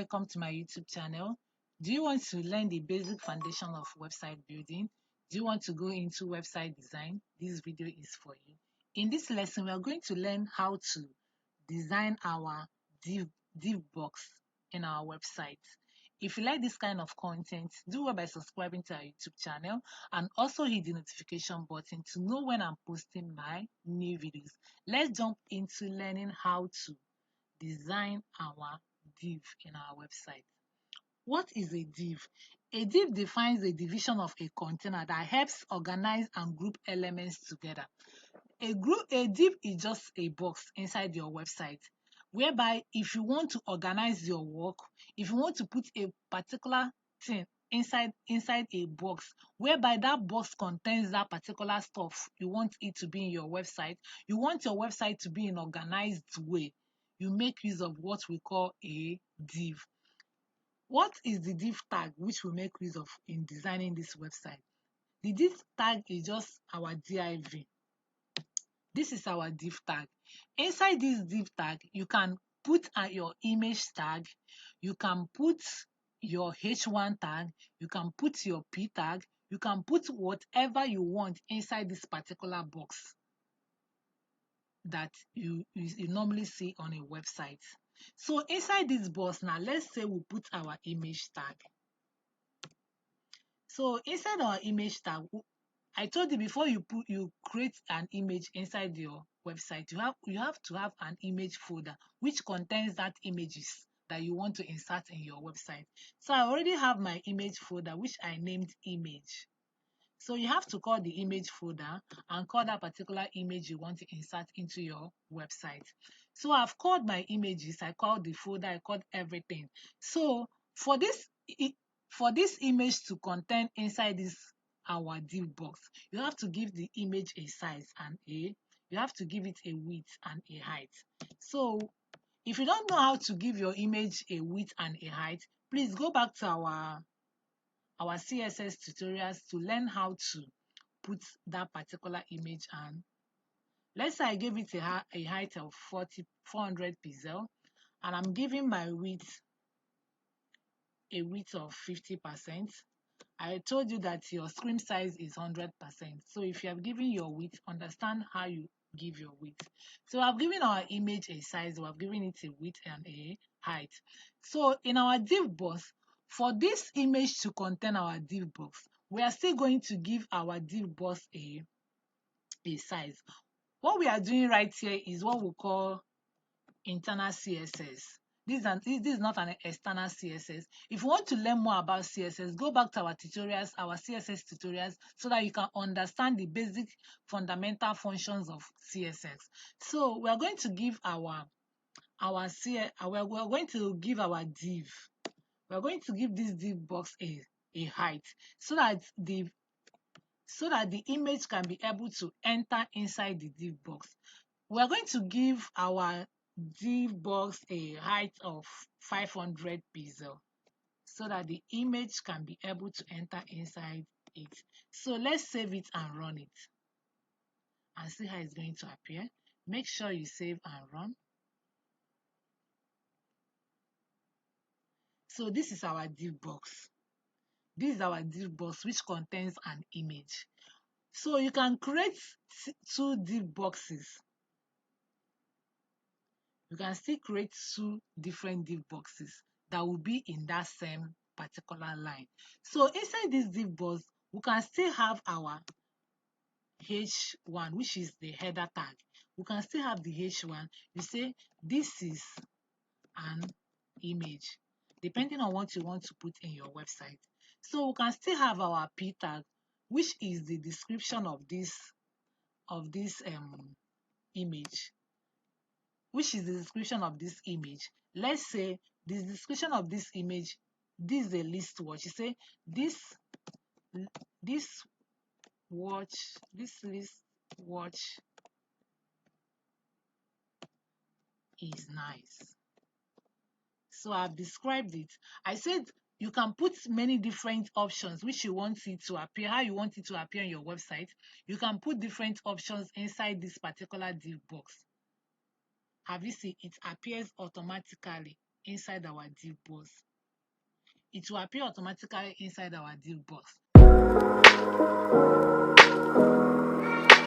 welcome to my YouTube channel. Do you want to learn the basic foundation of website building? Do you want to go into website design? This video is for you. In this lesson, we are going to learn how to design our div box in our website. If you like this kind of content, do well by subscribing to our YouTube channel and also hit the notification button to know when I'm posting my new videos. Let's jump into learning how to design our div in our website. What is a div? A div defines a division of a container that helps organize and group elements together. A div is just a box inside your website, whereby if you want to organize your work, if you want to put a particular thing inside a box, whereby that box contains that particular stuff you want it to be in your website, you want your website to be in organized way, you make use of what we call a div. What is the div tag which we make use of in designing this website? The div tag is just our div. This is our div tag. Inside this div tag, you can put your image tag, you can put your H1 tag, you can put your P tag, you can put whatever you want inside this particular box that you normally see on a website. So inside this box now, let's say we put our image tag. So inside our image tag, I told you before you create an image inside your website, you have to have an image folder which contains that images that you want to insert in your website. So I already have my image folder which I named image. So you have to call the image folder and call that particular image you want to insert into your website. So I've called my images, I called the folder, I called everything. So for this image to contain inside this our div box, you have to give the image a size and you have to give it a width and a height. So if you don't know how to give your image a width and a height, please go back to our CSS tutorials to learn how to put that particular image. And let's say I gave it a height of 400 pixels and I'm giving my width a width of 50%. I told you that your screen size is 100%. So if you have given your width, understand how you give your width. So I've given our image a size, we have given it a width and a height. So in our div box, for this image to contain our div box, we are still going to give our div box a size. What we are doing right here is what we call internal CSS. This is not an external CSS. If you want to learn more about CSS, go back to our tutorials, our CSS tutorials, so that you can understand the basic fundamental functions of CSS. So we are going to give we are going to give our div. We are going to give this div box a height so that the image can be able to enter inside the div box. We are going to give our div box a height of 500 pixels so that the image can be able to enter inside it. So let's save it and run it and see how it's going to appear. Make sure you save and run. So this is our div box. This is our div box which contains an image. So you can create two div boxes. You can still create two different div boxes that will be in that same particular line. So inside this div box, we can still have our H1, which is the header tag. We can still have the H1. You say this is an image, depending on what you want to put in your website. So we can still have our P tag, which is the description of this image. Which is the description of this image. Let's say the description of this image, this is a list watch. You say this list watch is nice. So I've described it. I said you can put many different options which you want it to appear, how you want it to appear on your website. You can put different options inside this particular div box. Have you seen it appears automatically inside our div box. It will appear automatically inside our div box.